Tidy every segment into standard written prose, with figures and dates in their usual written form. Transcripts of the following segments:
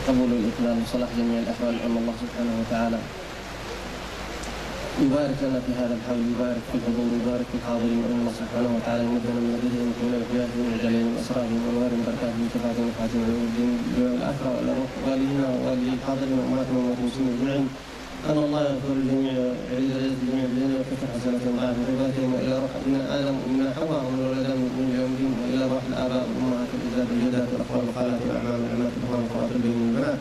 قبول الإقبال وصلاح جميع الأحوال، أن الله سبحانه وتعالى يبارك لنا في هذا الحول، يبارك في الحضور، يبارك في الحاضرين، وأن الله سبحانه وتعالى يمدنا من يدهم من الحياتهم وجلالهم وأسرارهم وأنوار بركاتهم وشفاعتهم وفاتهم والدين والآخرة والأرواح والدينا والحاضرين وأمواتنا وأموات المسلمين أجمعين، أن الله يغفر لجميع جميع الذين وكفر حسناتهم وضاعف عقوباتهم، وإلى روح ابن آدم ومن حواء ومن ولد من يوم الدين، وإلى روح الآباء والأمهات والأجداد والجدات والأخوال والخالات والأعمام والعمات والأخوان والأخوات والبنين والبنات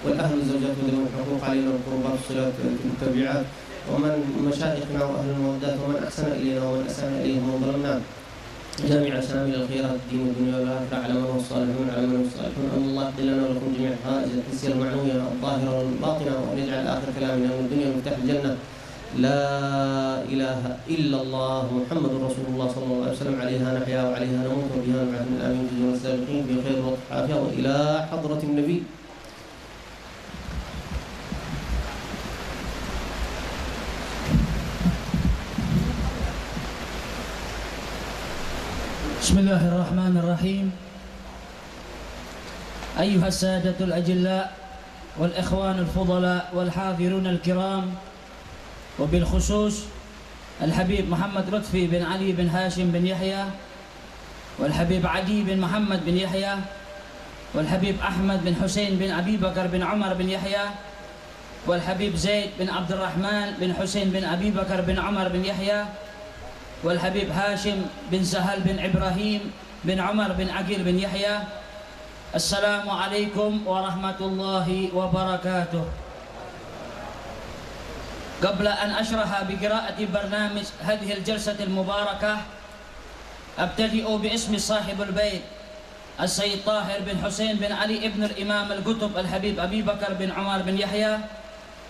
والأهل والزوجات وذوي الحقوق علينا والقربات والصلات والتبعات، ومن مشايخنا وأهل المودات، ومن أحسن إلينا ومن أساء إليهم ومن ظلمنا، جميع سامي الخيرات الدين والدنيا والآخرة، على من هو الصالحون على من هو الصالحون. أن الله يقضي لنا ولكم جميع الحوائج الحسية المعنوية الظاهرة والباطنة، وأن يجعل آخر كلامنا من الدنيا ومفتاح الجنة لا إله إلا الله محمد رسول الله صلى الله عليه وسلم، عليها نحيا وعليها نموت وبها نبعث من الآمين جزيلا السابقين بخير والعافية، وإلى حضرة النبي. بسم الله الرحمن الرحيم. أيها السادة الأجلاء والإخوان الفضلاء والحاضرون الكرام، وبالخصوص الحبيب محمد لطفي بن علي بن هاشم بن يحيى، والحبيب عدي بن محمد بن يحيى، والحبيب أحمد بن حسين بن أبي بكر بن عمر بن يحيى، والحبيب زيد بن عبد الرحمن بن حسين بن أبي بكر بن عمر بن يحيى، والحبيب هاشم بن سهل بن إبراهيم بن عمر بن عقيل بن يحيى. السلام عليكم ورحمة الله وبركاته. قبل أن أشرح بقراءة برنامج هذه الجلسة المباركة، أبتدئ باسم صاحب البيت السيد طاهر بن حسين بن علي ابن الإمام القطب الحبيب أبي بكر بن عمر بن يحيى،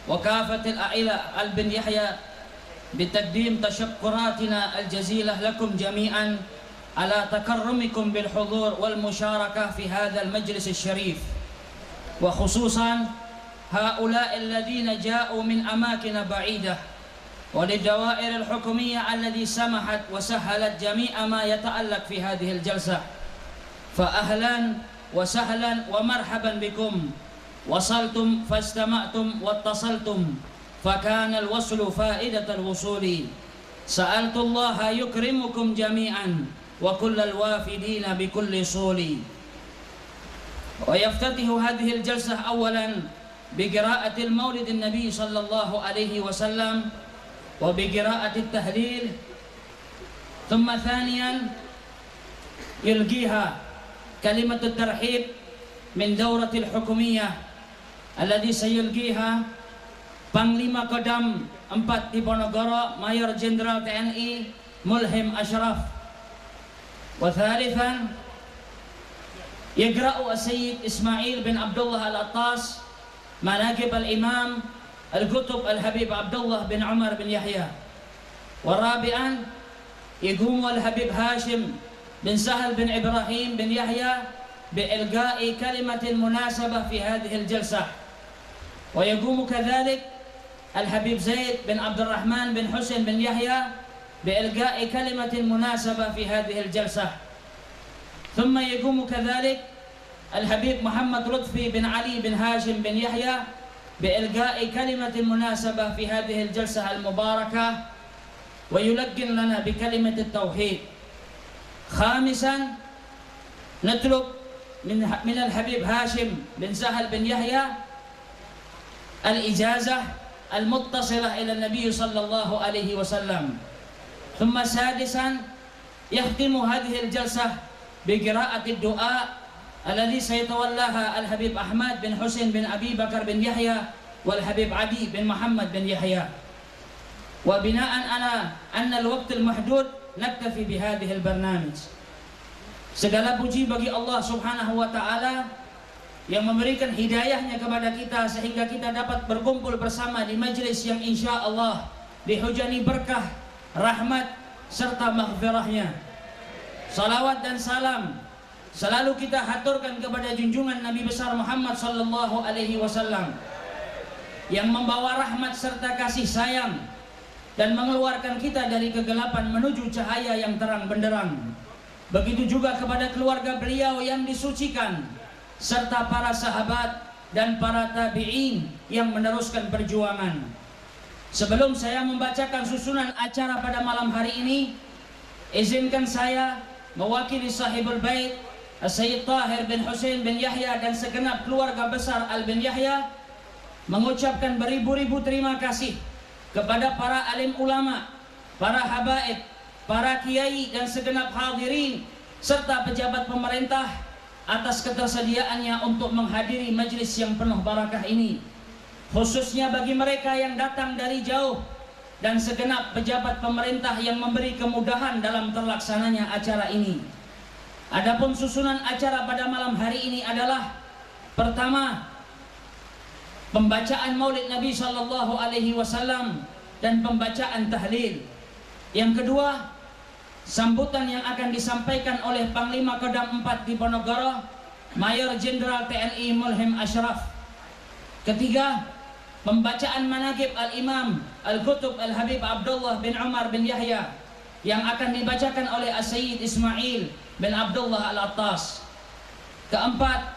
وكافة العائلة بن يحيى، بتقديم تشكراتنا الجزيلة لكم جميعا على تكرمكم بالحضور والمشاركة في هذا المجلس الشريف، وخصوصا هؤلاء الذين جاءوا من أماكن بعيدة وللدوائر الحكومية التي سمحت وسهلت جميع ما يتعلق في هذه الجلسة، فأهلا وسهلا ومرحبا بكم. وصلتم فاستمعتم واتصلتم، فكان الوصل فائدة الوصول. سألت الله يكرمكم جميعا وكل الوافدين بكل صول. ويفتتح هذه الجلسة أولا بقراءة المولد النبي صلى الله عليه وسلم وبقراءة التهليل، ثم ثانيا يلقيها كلمة الترحيب من دورة الحكومية الذي سيلقيها Panglima Kodam 4 Diponegoro Mayor Jenderal TNI Mulhim Ashraf. وثالثا يقرأ السيد إسماعيل بن عبد الله العطاس مناقب الإمام القطب الحبيب عبد الله بن عمر بن يحيى. ورابعا يقوم الحبيب هاشم بن سهل بن إبراهيم بن يحيى بإلقاء كلمة مناسبة في هذه الجلسة. ويقوم كذلك الحبيب زيد بن عبد الرحمن بن حسين بن يحيى بإلقاء كلمة مناسبة في هذه الجلسة. ثم يقوم كذلك الحبيب محمد لطفي بن علي بن هاشم بن يحيى بإلقاء كلمة مناسبة في هذه الجلسة المباركة، ويلقن لنا بكلمة التوحيد. خامسا نطلب من الحبيب هاشم بن سهل بن يحيى الإجازة المتصلة إلى النبي صلى الله عليه وسلم. ثم سادسا يختم هذه الجلسة بقراءة الدعاء الذي سيتولاها الحبيب أحمد بن حسين بن أبي بكر بن يحيى والحبيب عدي بن محمد بن يحيى. وبناء على أن الوقت المحدود نكتفي بهذه البرنامج. Segala puji bagi Allah Subhanahu wa Ta'ala yang memberikan hidayahnya kepada kita sehingga kita dapat berkumpul bersama di majelis yang insya Allah dihujani berkah, rahmat serta maghfirahnya. Salawat dan salam selalu kita haturkan kepada junjungan Nabi besar Muhammad sallallahu alaihi wasallam yang membawa rahmat serta kasih sayang dan mengeluarkan kita dari kegelapan menuju cahaya yang terang benderang. Begitu juga kepada keluarga beliau yang disucikan serta para sahabat, dan para tabi'in yang meneruskan perjuangan. Sebelum saya membacakan susunan acara pada malam hari ini, izinkan saya mewakili sahibul bait Sayyid Tahir bin Husain bin Yahya dan segenap keluarga besar Al bin Yahya mengucapkan beribu-ribu terima kasih kepada para alim ulama, para habaib, para kiai dan segenap hadirin serta pejabat pemerintah atas ketersediaannya untuk menghadiri majlis yang penuh barakah ini, khususnya bagi mereka yang datang dari jauh dan segenap pejabat pemerintah yang memberi kemudahan dalam terlaksananya acara ini. Adapun susunan acara pada malam hari ini adalah: pertama, pembacaan Maulid Nabi sallallahu alaihi wasallam dan pembacaan tahlil. Yang kedua, sambutan yang akan disampaikan oleh Panglima Kodam 4 Diponegoro, Mayor Jenderal TNI Mulhim Ashraf. Ketiga, pembacaan manaqib Al-Imam Al-Qutub Al-Habib Abdullah bin Umar bin Yahya yang akan dibacakan oleh As-Sayyid Ismail bin Abdullah Al-Attas. Keempat,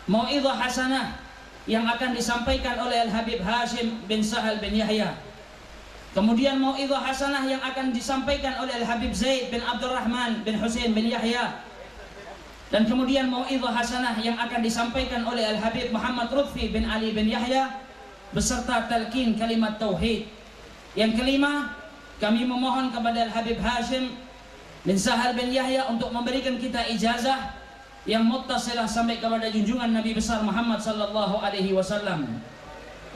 mau'izah hasanah yang akan disampaikan oleh Al-Habib Hashim bin Sahal bin Yahya. Kemudian mau'izah hasanah yang akan disampaikan oleh Al-Habib Zaid bin Abdurrahman bin Husain bin Yahya. Dan kemudian mau'izah hasanah yang akan disampaikan oleh Al-Habib Muhammad Lutfi bin Ali bin Yahya beserta talqin kalimat tauhid. Yang kelima, kami memohon kepada Al-Habib Hashim bin Sahal bin Yahya untuk memberikan kita ijazah yang muttasilah sampai kepada junjungan Nabi besar Muhammad sallallahu alaihi wasallam.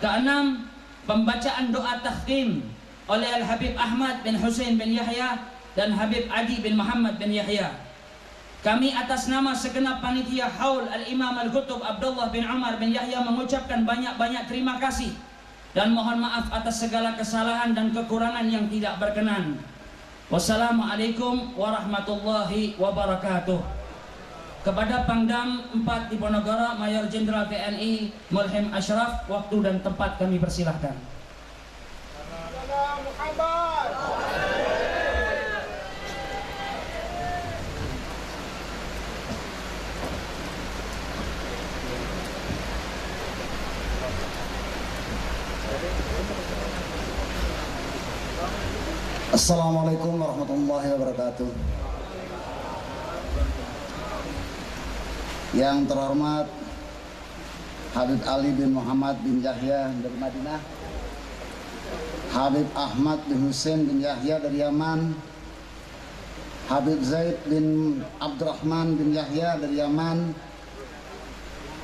Keenam, pembacaan doa takhtim oleh Al-Habib Ahmad bin Husain bin Yahya dan Habib Adi bin Muhammad bin Yahya. Kami atas nama segenap panitia Haul Al-Imam Al-Qutub Abdullah bin Umar bin Yahya mengucapkan banyak-banyak terima kasih dan mohon maaf atas segala kesalahan dan kekurangan yang tidak berkenan. Wassalamualaikum warahmatullahi wabarakatuh. Kepada Pangdam 4 Diponegoro, Mayor Jenderal TNI Mulhim Ashraf, waktu dan tempat kami persilahkan. Assalamualaikum warahmatullahi wabarakatuh. Yang terhormat Habib Ali bin Muhammad bin Yahya dari Madinah, Habib Ahmad bin Husain bin Yahya dari Yaman, Habib Zaid bin Abdurrahman bin Yahya dari Yaman,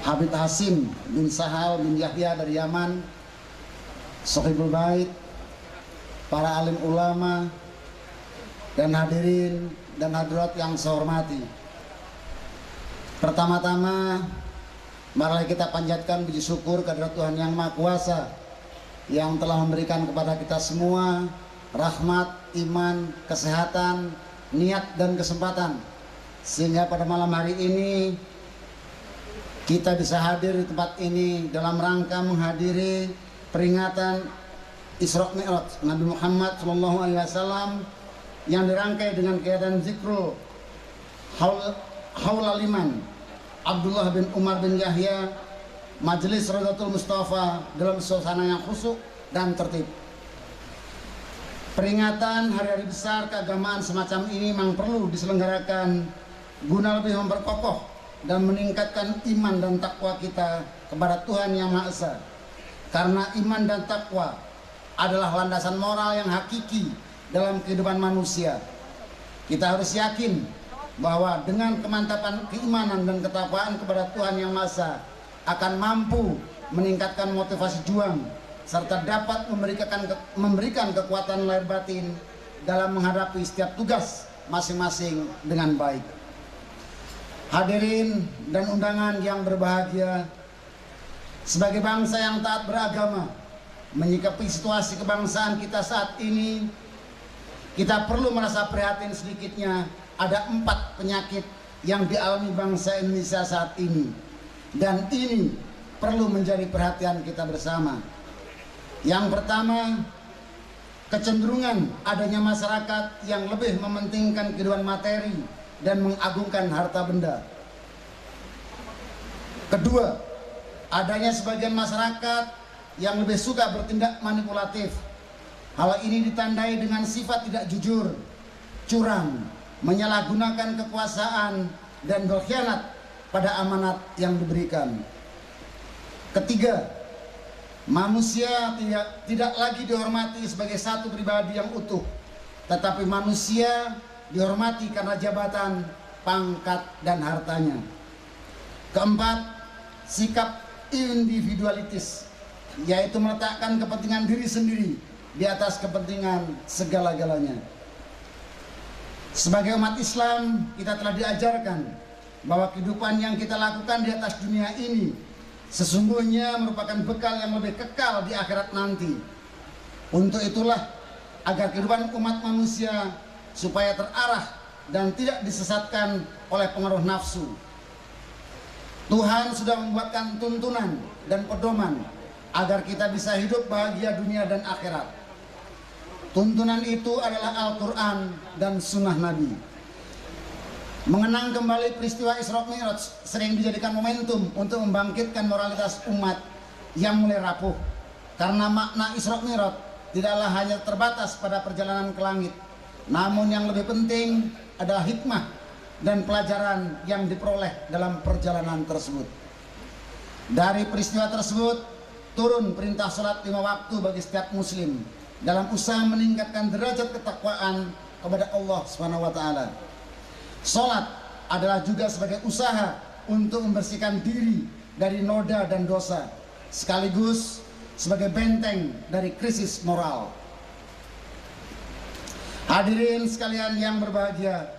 Habib Hasim bin Sahal bin Yahya dari Yaman, Sahibul Bait, para alim ulama dan hadirin dan hadirat yang saya hormati. Pertama-tama, mari kita panjatkan puji syukur kehadirat Tuhan Yang Maha Kuasa yang telah memberikan kepada kita semua rahmat, iman, kesehatan, niat dan kesempatan, sehingga pada malam hari ini kita bisa hadir di tempat ini dalam rangka menghadiri peringatan Isra Mi'raj Nabi Muhammad SAW yang dirangkai dengan kegiatan zikrul Haula Liman Abdullah bin Umar bin Yahya, Majelis Raudatul Mustafa dalam suasana yang khusyuk dan tertib. Peringatan hari-hari besar keagamaan semacam ini memang perlu diselenggarakan guna lebih memperkokoh dan meningkatkan iman dan takwa kita kepada Tuhan Yang Maha Esa. Karena iman dan takwa adalah landasan moral yang hakiki dalam kehidupan manusia. Kita harus yakin bahwa dengan kemantapan keimanan dan ketakwaan kepada Tuhan Yang Maha Esa akan mampu meningkatkan motivasi juang serta dapat memberikan kekuatan lahir batin dalam menghadapi setiap tugas masing-masing dengan baik. Hadirin dan undangan yang berbahagia, sebagai bangsa yang taat beragama, menyikapi situasi kebangsaan kita saat ini, kita perlu merasa prihatin sedikitnya ada 4 penyakit yang dialami bangsa Indonesia saat ini, dan ini perlu menjadi perhatian kita bersama. Yang pertama, kecenderungan adanya masyarakat yang lebih mementingkan kehidupan materi dan mengagungkan harta benda. Kedua, adanya sebagian masyarakat yang lebih suka bertindak manipulatif. Hal ini ditandai dengan sifat tidak jujur, curang, menyalahgunakan kekuasaan, dan berkhianat pada amanat yang diberikan. Ketiga, manusia tidak lagi dihormati sebagai satu pribadi yang utuh, tetapi manusia dihormati karena jabatan, pangkat, dan hartanya. Keempat, sikap individualitis, yaitu meletakkan kepentingan diri sendiri di atas kepentingan segala-galanya. Sebagai umat Islam, kita telah diajarkan bahwa kehidupan yang kita lakukan di atas dunia ini sesungguhnya merupakan bekal yang lebih kekal di akhirat nanti. Untuk itulah, agar kehidupan umat manusia supaya terarah dan tidak disesatkan oleh pengaruh nafsu, Tuhan sudah membuatkan tuntunan dan pedoman agar kita bisa hidup bahagia dunia dan akhirat. Tuntunan itu adalah Al-Quran dan Sunnah Nabi. Mengenang kembali peristiwa Isra Mi'raj sering dijadikan momentum untuk membangkitkan moralitas umat yang mulai rapuh. Karena makna Isra Mi'raj tidaklah hanya terbatas pada perjalanan ke langit, namun yang lebih penting adalah hikmah dan pelajaran yang diperoleh dalam perjalanan tersebut. Dari peristiwa tersebut turun perintah sholat 5 waktu bagi setiap muslim dalam usaha meningkatkan derajat ketakwaan kepada Allah SWT. Sholat adalah juga sebagai usaha untuk membersihkan diri dari noda dan dosa, sekaligus sebagai benteng dari krisis moral. Hadirin sekalian yang berbahagia,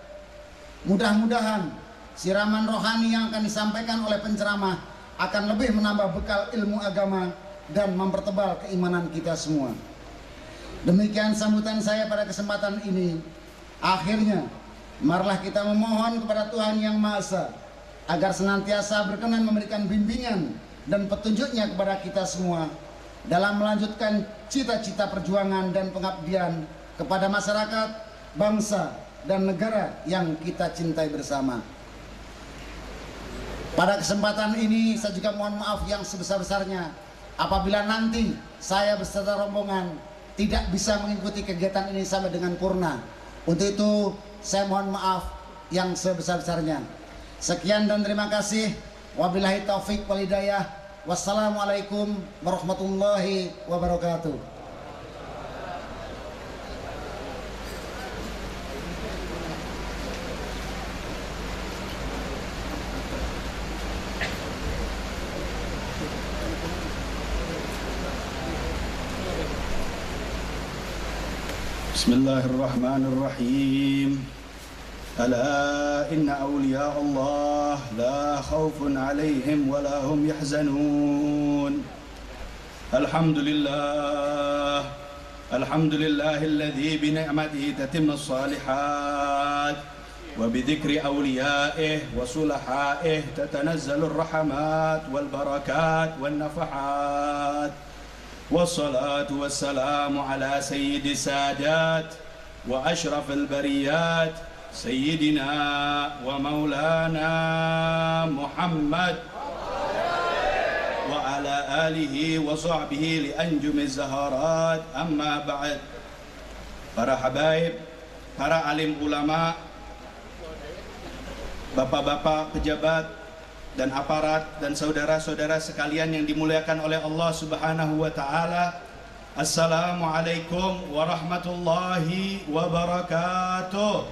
mudah-mudahan siraman rohani yang akan disampaikan oleh penceramah akan lebih menambah bekal ilmu agama dan mempertebal keimanan kita semua. Demikian sambutan saya pada kesempatan ini. Akhirnya, marilah kita memohon kepada Tuhan Yang Maha Esa agar senantiasa berkenan memberikan bimbingan dan petunjuknya kepada kita semua dalam melanjutkan cita-cita perjuangan dan pengabdian kepada masyarakat, bangsa, dan negara yang kita cintai bersama. Pada kesempatan ini saya juga mohon maaf yang sebesar-besarnya apabila nanti saya beserta rombongan tidak bisa mengikuti kegiatan ini sampai dengan purna. Untuk itu saya mohon maaf yang sebesar-besarnya. Sekian dan terima kasih. Wabillahi taufik wal hidayah. Wassalamualaikum warahmatullahi wabarakatuh. Bismillahirrahmanirrahim. Ala inna awliya Allah la khawfun alaihim wa la hum yahzanun. Alhamdulillah. Alhamdulillahilladzi bi ni'matihi tatimmu shalihat wa bi dzikri awliya'ihi wa sulaha'ihi tatanazzalu ar-rahmat wal barakat wan nafahat. والصلاة والسلام على سيد السادات وأشرف البريات سيدنا ومولانا محمد وعلى آله وصحبه لأنجم الزهرات. أما بعد. Para habaib, para alim ulama, bapak-bapak pejabat dan aparat dan saudara-saudara sekalian yang dimuliakan oleh Allah Subhanahu wa taala. Assalamualaikum warahmatullahi wabarakatuh.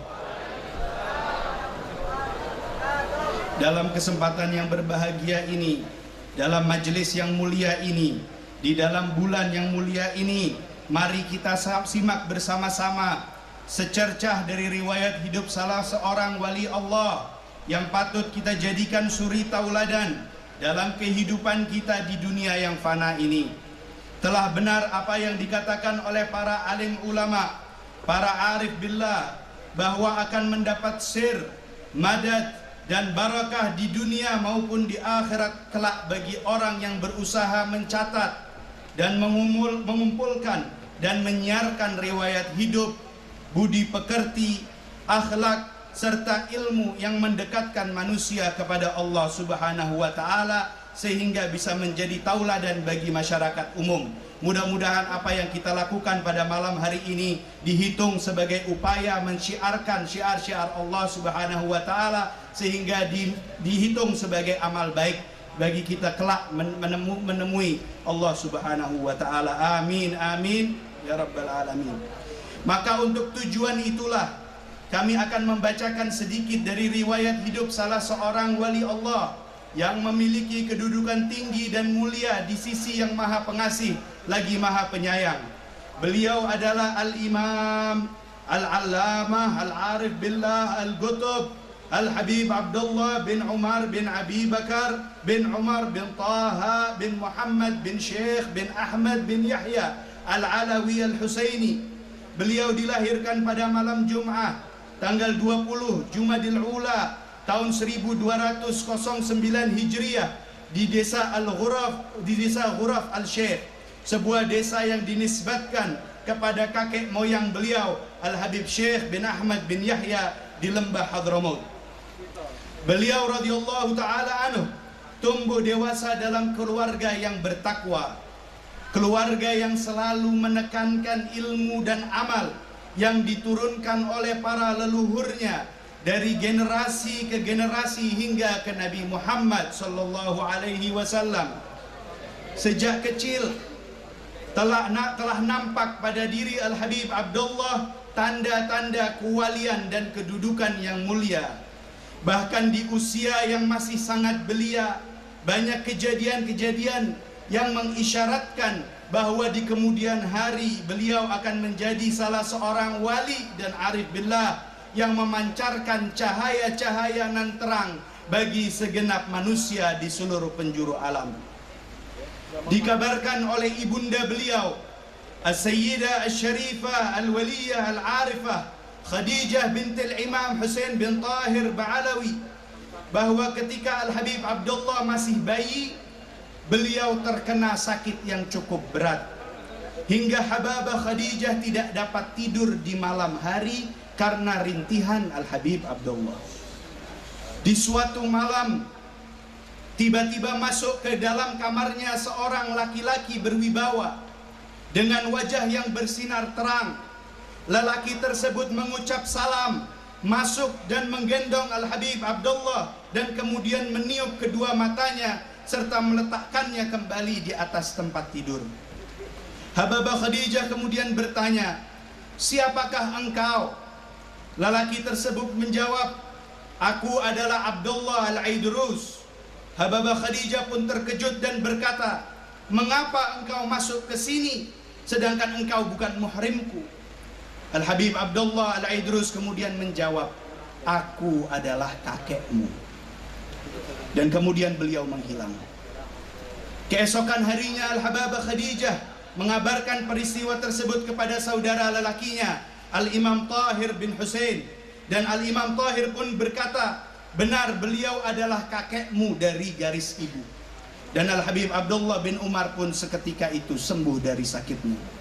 Dalam kesempatan yang berbahagia ini, dalam majelis yang mulia ini, di dalam bulan yang mulia ini, mari kita simak bersama-sama secercah dari riwayat hidup salah seorang wali Allah yang patut kita jadikan suri tauladan dalam kehidupan kita di dunia yang fana ini. Telah benar apa yang dikatakan oleh para alim ulama, para arif billah, bahwa akan mendapat sir, madad, dan barakah di dunia maupun di akhirat kelak bagi orang yang berusaha mencatat dan mengumpulkan dan menyiarkan riwayat hidup, budi pekerti, akhlak, serta ilmu yang mendekatkan manusia kepada Allah Subhanahu wa taala sehingga bisa menjadi tauladan bagi masyarakat umum. Mudah-mudahan apa yang kita lakukan pada malam hari ini dihitung sebagai upaya mensyiarkan syiar-syiar Allah Subhanahu wa taala, sehingga dihitung sebagai amal baik bagi kita kelak menemui Allah Subhanahu wa taala. Amin amin ya rabbal alamin. Maka untuk tujuan itulah kami akan membacakan sedikit dari riwayat hidup salah seorang wali Allah yang memiliki kedudukan tinggi dan mulia di sisi Yang Maha Pengasih lagi Maha Penyayang. Beliau adalah Al-Imam Al-Allamah Al-Arif Billah Al-Qutub Al-Habib Abdullah bin Umar bin Abi Bakar bin Umar bin Taha bin Muhammad bin Syekh bin Ahmad bin Yahya Al-Alawi Al-Husaini. Beliau dilahirkan pada malam Jum'ah tanggal 20 Jumadil Ula tahun 1209 Hijriah di desa Al-Ghuraf, di desa Ghuraf Al-Syekh, sebuah desa yang dinisbatkan kepada kakek moyang beliau Al-Habib Syekh bin Ahmad bin Yahya di lembah Hadramaut. Beliau radhiyallahu taala anhu tumbuh dewasa dalam keluarga yang bertakwa, keluarga yang selalu menekankan ilmu dan amal yang diturunkan oleh para leluhurnya dari generasi ke generasi hingga ke Nabi Muhammad sallallahu alaihi wasallam. Sejak kecil telah nampak pada diri Al-Habib Abdullah tanda-tanda kewalian dan kedudukan yang mulia. Bahkan di usia yang masih sangat belia, banyak kejadian-kejadian yang mengisyaratkan bahwa di kemudian hari beliau akan menjadi salah seorang wali dan arif billah yang memancarkan cahaya-cahaya nan terang bagi segenap manusia di seluruh penjuru alam. Dikabarkan oleh ibunda beliau As-Sayyidah Al-Sharifah Al-Waliyah Al-Arifah Khadijah bintil Imam Husain bin Tahir Ba'alawi, bahwa ketika Al-Habib Abdullah masih bayi, beliau terkena sakit yang cukup berat, hingga Hababah Khadijah tidak dapat tidur di malam hari karena rintihan Al-Habib Abdullah. Di suatu malam, tiba-tiba masuk ke dalam kamarnya seorang laki-laki berwibawa dengan wajah yang bersinar terang. Lelaki tersebut mengucap salam, masuk dan menggendong Al-Habib Abdullah dan kemudian meniup kedua matanya serta meletakkannya kembali di atas tempat tidur. Hababah Khadijah kemudian bertanya, "Siapakah engkau?" Lelaki tersebut menjawab, "Aku adalah Abdullah Al-Aidrus." Hababah Khadijah pun terkejut dan berkata, "Mengapa engkau masuk ke sini sedangkan engkau bukan muhrimku?" Al-Habib Abdullah Al-Aidrus kemudian menjawab, "Aku adalah kakekmu." Dan kemudian beliau menghilang. Keesokan harinya Al-Hababah Khadijah mengabarkan peristiwa tersebut kepada saudara lelakinya Al-Imam Tahir bin Husain, dan Al-Imam Tahir pun berkata, "Benar, beliau adalah kakekmu dari garis ibu." Dan Al-Habib Abdullah bin Umar pun seketika itu sembuh dari sakitnya.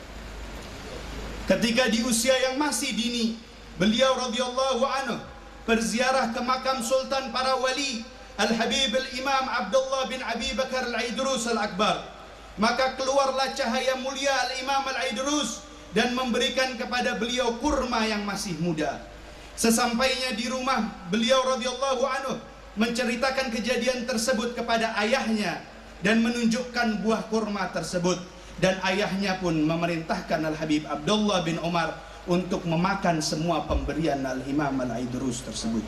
Ketika di usia yang masih dini, beliau radhiyallahu anhu berziarah ke makam Sultan para wali Al-Habib Al-Imam Abdullah bin Abi Bakar Al-Aidrus Al-Akbar. Maka keluarlah cahaya mulia Al-Imam Al-Aidrus dan memberikan kepada beliau kurma yang masih muda. Sesampainya di rumah, beliau radhiyallahu anhu menceritakan kejadian tersebut kepada ayahnya dan menunjukkan buah kurma tersebut. Dan ayahnya pun memerintahkan Al-Habib Abdullah bin Umar untuk memakan semua pemberian Al-Imam Al-Aidrus tersebut.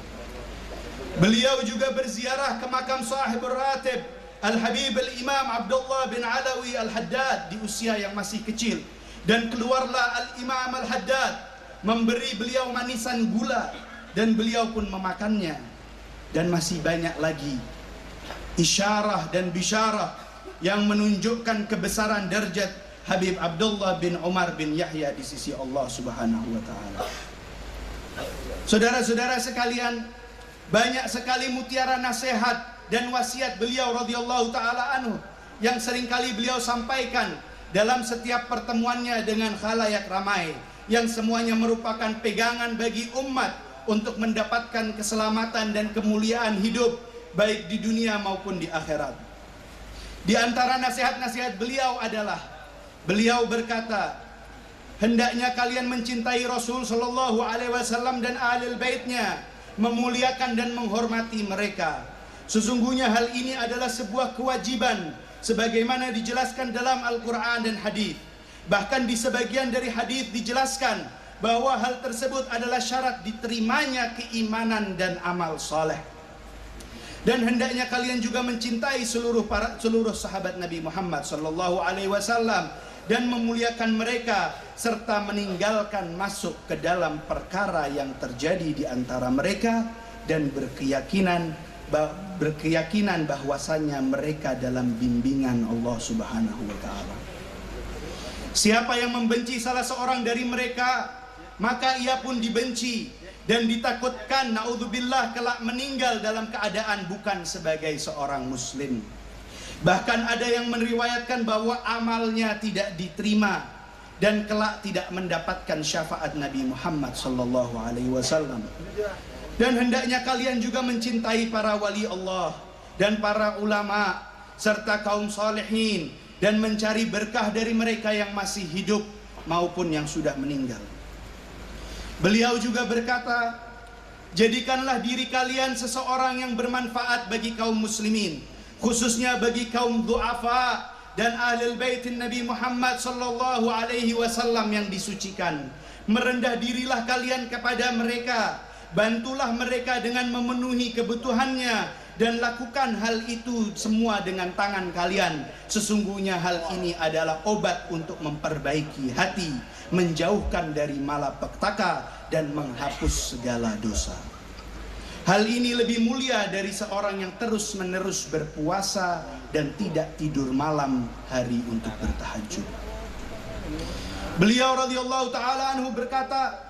Beliau juga berziarah ke makam sahibul ratib Al-Habib Al-Imam Abdullah bin Alawi Al-Haddad di usia yang masih kecil. Dan keluarlah Al-Imam Al-Haddad memberi beliau manisan gula, dan beliau pun memakannya. Dan masih banyak lagi isyarah dan bisyarah yang menunjukkan kebesaran derajat Habib Abdullah bin Umar bin Yahya di sisi Allah Subhanahu wa taala. Saudara-saudara sekalian, banyak sekali mutiara nasihat dan wasiat beliau radhiyallahu taala anhu yang seringkali beliau sampaikan dalam setiap pertemuannya dengan khalayak ramai, yang semuanya merupakan pegangan bagi umat untuk mendapatkan keselamatan dan kemuliaan hidup baik di dunia maupun di akhirat. Di antara nasihat-nasihat beliau adalah, beliau berkata, hendaknya kalian mencintai Rasul Shallallahu Alaihi Wasallam dan ahlul baitnya, memuliakan dan menghormati mereka. Sesungguhnya hal ini adalah sebuah kewajiban, sebagaimana dijelaskan dalam Al-Quran dan hadis. Bahkan di sebagian dari hadis dijelaskan bahwa hal tersebut adalah syarat diterimanya keimanan dan amal soleh. Dan hendaknya kalian juga mencintai seluruh sahabat Nabi Muhammad Sallallahu Alaihi Wasallam dan memuliakan mereka, serta meninggalkan masuk ke dalam perkara yang terjadi di antara mereka, dan berkeyakinan bahwasannya mereka dalam bimbingan Allah Subhanahu wa Ta'ala. Siapa yang membenci salah seorang dari mereka, maka ia pun dibenci dan ditakutkan naudzubillah kelak meninggal dalam keadaan bukan sebagai seorang muslim. Bahkan ada yang meriwayatkan bahwa amalnya tidak diterima dan kelak tidak mendapatkan syafaat Nabi Muhammad sallallahu alaihi wasallam. Dan hendaknya kalian juga mencintai para wali Allah dan para ulama serta kaum salihin, dan mencari berkah dari mereka yang masih hidup maupun yang sudah meninggal. Beliau juga berkata, jadikanlah diri kalian seseorang yang bermanfaat bagi kaum muslimin, khususnya bagi kaum du'afa dan ahlul baitin Nabi Muhammad sallallahu alaihi wasallam yang disucikan. Merendah dirilah kalian kepada mereka, bantulah mereka dengan memenuhi kebutuhannya, dan lakukan hal itu semua dengan tangan kalian. Sesungguhnya hal ini adalah obat untuk memperbaiki hati, menjauhkan dari malapetaka, dan menghapus segala dosa. Hal ini lebih mulia dari seorang yang terus-menerus berpuasa dan tidak tidur malam hari untuk bertahajud. Beliau radhiyallahu ta'ala anhu berkata,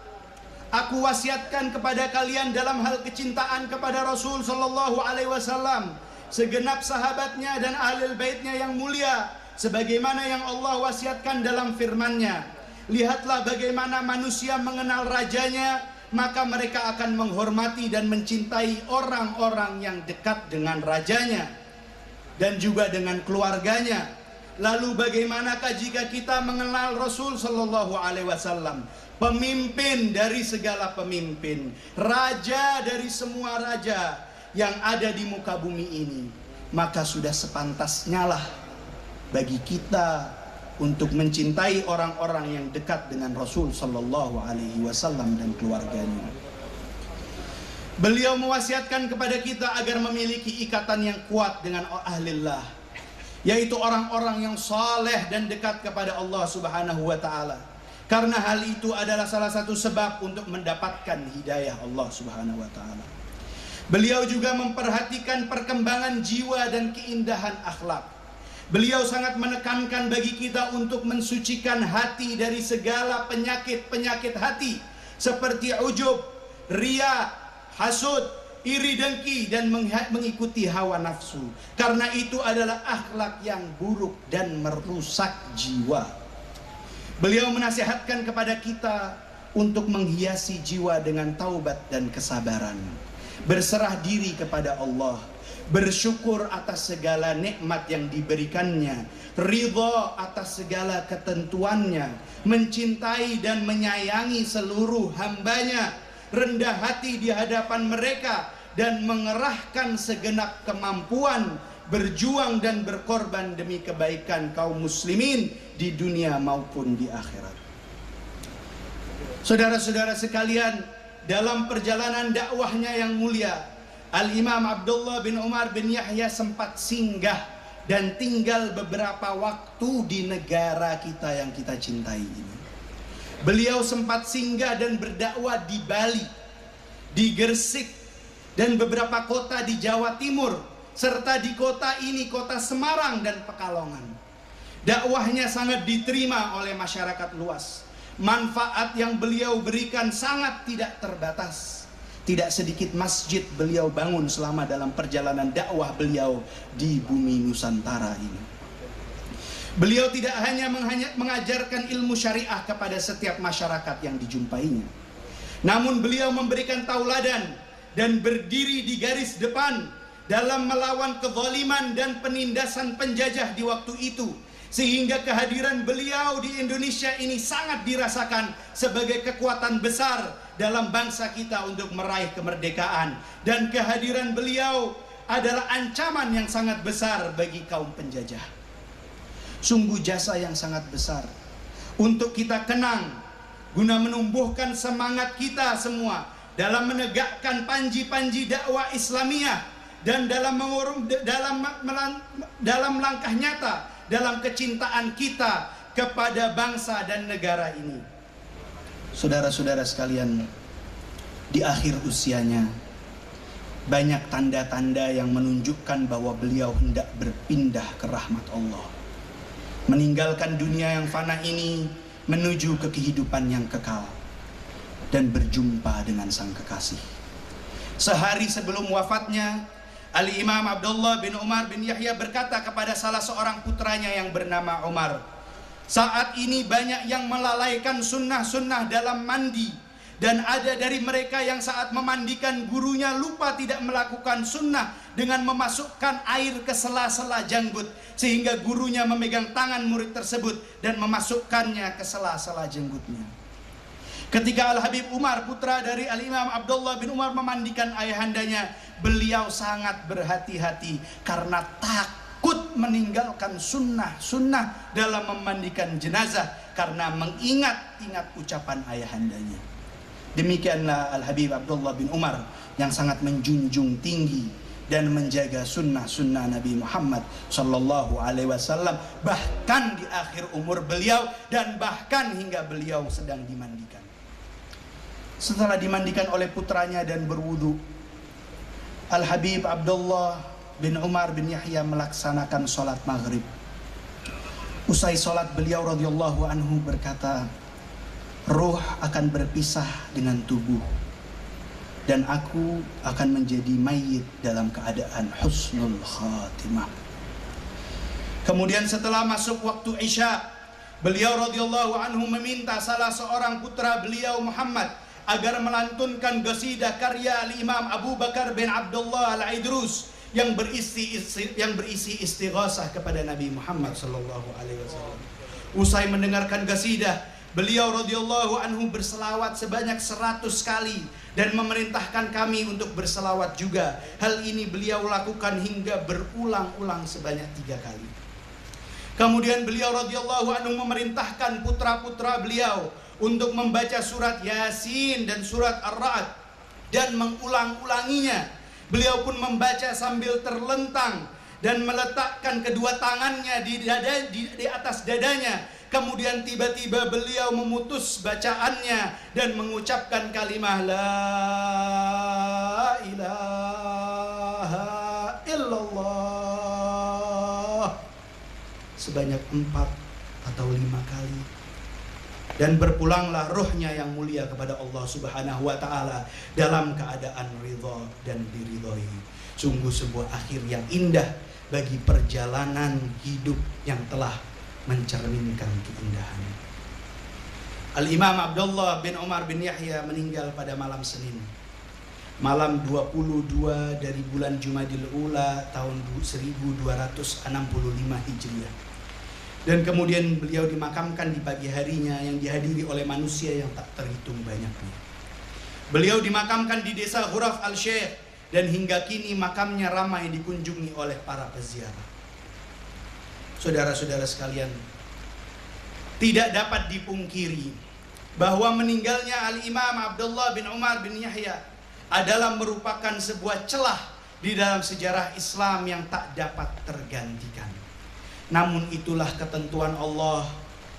aku wasiatkan kepada kalian dalam hal kecintaan kepada Rasul sallallahu alaihi wasallam, segenap sahabatnya dan ahlul baitnya yang mulia, sebagaimana yang Allah wasiatkan dalam firman-Nya. Lihatlah bagaimana manusia mengenal rajanya, maka mereka akan menghormati dan mencintai orang-orang yang dekat dengan rajanya dan juga dengan keluarganya. Lalu bagaimanakah jika kita mengenal Rasul sallallahu alaihi wasallam, pemimpin dari segala pemimpin, raja dari semua raja yang ada di muka bumi ini? Maka sudah sepantasnya lah bagi kita untuk mencintai orang-orang yang dekat dengan Rasul sallallahu alaihi wasallam dan keluarganya. Beliau mewasiatkan kepada kita agar memiliki ikatan yang kuat dengan ahlillah, yaitu orang-orang yang saleh dan dekat kepada Allah Subhanahu wa taala. Karena hal itu adalah salah satu sebab untuk mendapatkan hidayah Allah Subhanahu wa taala. Beliau juga memperhatikan perkembangan jiwa dan keindahan akhlak. Beliau sangat menekankan bagi kita untuk mensucikan hati dari segala penyakit-penyakit hati, seperti ujub, riya, hasud, iri dengki, dan mengikuti hawa nafsu. Karena itu adalah akhlak yang buruk dan merusak jiwa. Beliau menasihatkan kepada kita untuk menghiasi jiwa dengan taubat dan kesabaran, berserah diri kepada Allah, bersyukur atas segala nikmat yang diberikannya, ridha atas segala ketentuannya, mencintai dan menyayangi seluruh hambanya, rendah hati di hadapan mereka, dan mengerahkan segenap kemampuan berjuang dan berkorban demi kebaikan kaum muslimin di dunia maupun di akhirat. Saudara-saudara sekalian, dalam perjalanan dakwahnya yang mulia, Al-Imam Abdullah bin Umar bin Yahya sempat singgah dan tinggal beberapa waktu di negara kita yang kita cintai ini. Beliau sempat singgah dan berdakwah di Bali, di Gresik, dan beberapa kota di Jawa Timur, serta di kota ini, kota Semarang dan Pekalongan. Dakwahnya sangat diterima oleh masyarakat luas. Manfaat yang beliau berikan sangat tidak terbatas. Tidak sedikit masjid beliau bangun selama dalam perjalanan dakwah beliau di bumi Nusantara ini. Beliau tidak hanya mengajarkan ilmu syariah kepada setiap masyarakat yang dijumpainya, namun beliau memberikan tauladan dan berdiri di garis depan dalam melawan kezaliman dan penindasan penjajah di waktu itu, sehingga kehadiran beliau di Indonesia ini sangat dirasakan sebagai kekuatan besar dalam bangsa kita untuk meraih kemerdekaan. Dan kehadiran beliau adalah ancaman yang sangat besar bagi kaum penjajah. Sungguh jasa yang sangat besar untuk kita kenang, guna menumbuhkan semangat kita semua dalam menegakkan panji-panji dakwah Islamiyah dan dalam langkah nyata dalam kecintaan kita kepada bangsa dan negara ini. Saudara-saudara sekalian, di akhir usianya banyak tanda-tanda yang menunjukkan bahwa beliau hendak berpindah ke rahmat Allah, meninggalkan dunia yang fana ini menuju ke kehidupan yang kekal dan berjumpa dengan sang kekasih. Sehari sebelum wafatnya, Al-Imam Abdullah bin Umar bin Yahya berkata kepada salah seorang putranya yang bernama Umar, saat ini banyak yang melalaikan sunnah-sunnah dalam mandi, dan ada dari mereka yang saat memandikan gurunya lupa tidak melakukan sunnah dengan memasukkan air ke sela-sela janggut, sehingga gurunya memegang tangan murid tersebut dan memasukkannya ke sela-sela janggutnya. Ketika Al-Habib Umar, putra dari Al-Imam Abdullah bin Umar, memandikan ayahandanya, beliau sangat berhati-hati karena takut meninggalkan sunnah-sunnah dalam memandikan jenazah karena mengingat-ingat ucapan ayahandanya. Demikianlah Al-Habib Abdullah bin Umar yang sangat menjunjung tinggi dan menjaga sunnah-sunnah Nabi Muhammad Sallallahu Alaihi Wasallam, bahkan di akhir umur beliau dan bahkan hingga beliau sedang dimandikan. Setelah dimandikan oleh putranya dan berwudu, Al-Habib Abdullah bin Umar bin Yahya melaksanakan sholat maghrib. Usai sholat, beliau radhiyallahu anhu berkata, "Ruh akan berpisah dengan tubuh, dan aku akan menjadi mayit dalam keadaan husnul khatimah." Kemudian setelah masuk waktu Isya, beliau radhiyallahu anhu meminta salah seorang putra beliau Muhammad agar melantunkan qasidah karya Al-Imam Abu Bakar bin Abdullah Al-Idrus yang berisi istighasah kepada Nabi Muhammad sallallahu alaihi wasallam. Usai mendengarkan qasidah, beliau radhiyallahu anhu berselawat sebanyak 100 kali dan memerintahkan kami untuk berselawat juga. Hal ini beliau lakukan hingga berulang-ulang sebanyak 3 kali. Kemudian beliau radhiyallahu anhu memerintahkan putra-putra beliau untuk membaca surat Yasin dan surat Ar-Ra'd dan mengulang-ulanginya. Beliau pun membaca sambil terlentang dan meletakkan kedua tangannya di atas dadanya. Kemudian tiba-tiba beliau memutus bacaannya dan mengucapkan kalimah la ilaha illallah sebanyak 4 atau 5 kali. Dan berpulanglah ruhnya yang mulia kepada Allah Subhanahu wa ta'ala dalam keadaan ridha dan diridhoi. Sungguh sebuah akhir yang indah bagi perjalanan hidup yang telah mencerminkan keindahan. Al-Imam Abdullah bin Umar bin Yahya meninggal pada malam Senin, malam 22 dari bulan Jumadil Ula tahun 1265 Hijriah. Dan kemudian beliau dimakamkan di pagi harinya yang dihadiri oleh manusia yang tak terhitung banyaknya. Beliau dimakamkan di desa Ghuraf Al-Syekh dan hingga kini makamnya ramai dikunjungi oleh para peziarah. Saudara-saudara sekalian, tidak dapat dipungkiri bahwa meninggalnya Al-Imam Abdullah bin Umar bin Yahya adalah merupakan sebuah celah di dalam sejarah Islam yang tak dapat tergantikan. Namun itulah ketentuan Allah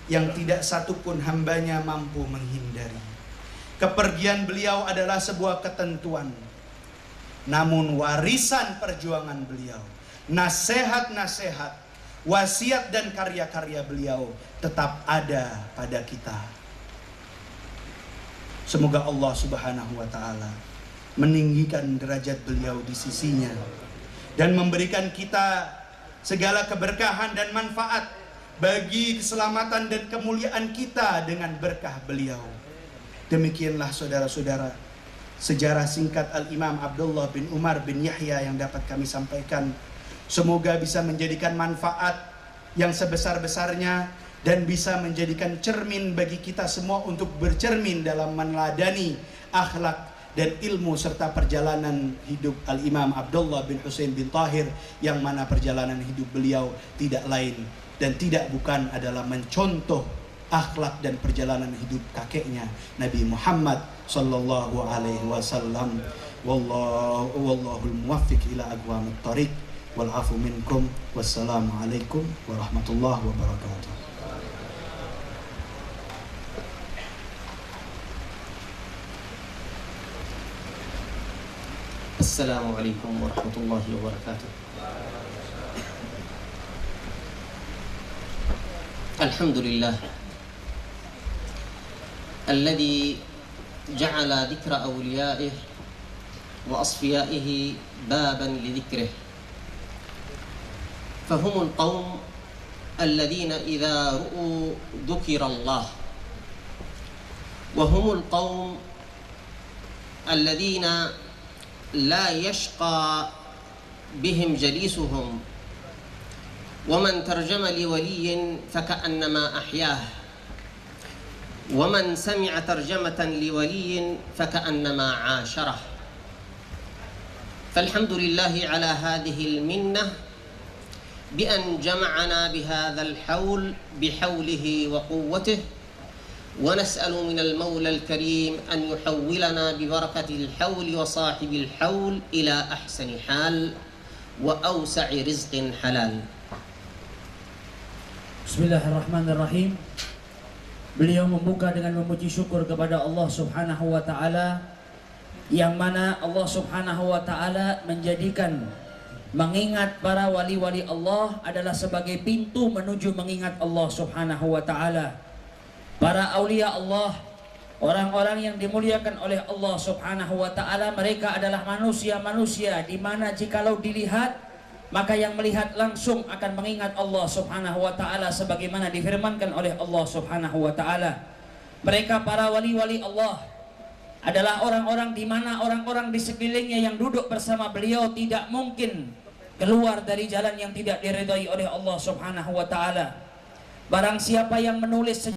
yang tidak satupun hambanya mampu menghindari. Kepergian beliau adalah sebuah ketentuan, namun warisan perjuangan beliau, nasihat-nasihat, wasiat dan karya-karya beliau tetap ada pada kita. Semoga Allah Subhanahu wa ta'ala meninggikan derajat beliau di sisinya dan memberikan kita segala keberkahan dan manfaat bagi keselamatan dan kemuliaan kita dengan berkah beliau. Demikianlah saudara-saudara, sejarah singkat Al-Imam Abdullah bin Umar bin Yahya yang dapat kami sampaikan. Semoga bisa menjadikan manfaat yang sebesar-besarnya dan bisa menjadikan cermin bagi kita semua untuk bercermin dalam meneladani akhlak dan ilmu serta perjalanan hidup Al-Imam Abdullah bin Husain bin Tahir, yang mana perjalanan hidup beliau tidak lain dan tidak bukan adalah mencontoh akhlak dan perjalanan hidup kakeknya Nabi Muhammad sallallahu alaihi wasallam. Wallahul muwaffiq ila aqwamit thariq wal afu minkum. Wassalamu alaikum warahmatullahi wabarakatuh. Assalamualaikum warahmatullahi wabarakatuh. Alhamdulillah alladhi ja'ala dhikra awliya'ih wa asfiya'ihi baban lidhikrih. Fahumul qawm alladhina idha ru'u dhukira Allah, wa humul qawm alladhina la yashqa bihim jalisuhum, wa man tarjama liwaliyin faka'annama ahyah, ومن سمع ترجمة لولي فكأنما عاشره. فالحمد لله على هذه المنة بأن جمعنا بهذا الحول بحوله وقوته، ونسأل من المولى الكريم أن يحولنا ببركة الحول وصاحب الحول إلى أحسن حال وأوسع رزق حلال. بسم الله الرحمن الرحيم. Beliau membuka dengan memuji syukur kepada Allah Subhanahu wa Ta'ala, yang mana Allah Subhanahu wa Ta'ala menjadikan mengingat para wali-wali Allah adalah sebagai pintu menuju mengingat Allah Subhanahu wa Ta'ala. Para aulia Allah, orang-orang yang dimuliakan oleh Allah Subhanahu wa Ta'ala, mereka adalah manusia-manusia di mana jikalau dilihat maka yang melihat langsung akan mengingat Allah Subhanahu wa Ta'ala, sebagaimana difirmankan oleh Allah Subhanahu wa Ta'ala. Mereka para wali-wali Allah adalah orang-orang di mana orang-orang di sekelilingnya yang duduk bersama beliau tidak mungkin keluar dari jalan yang tidak diridhai oleh Allah Subhanahu wa Ta'ala. Barang siapa yang menulis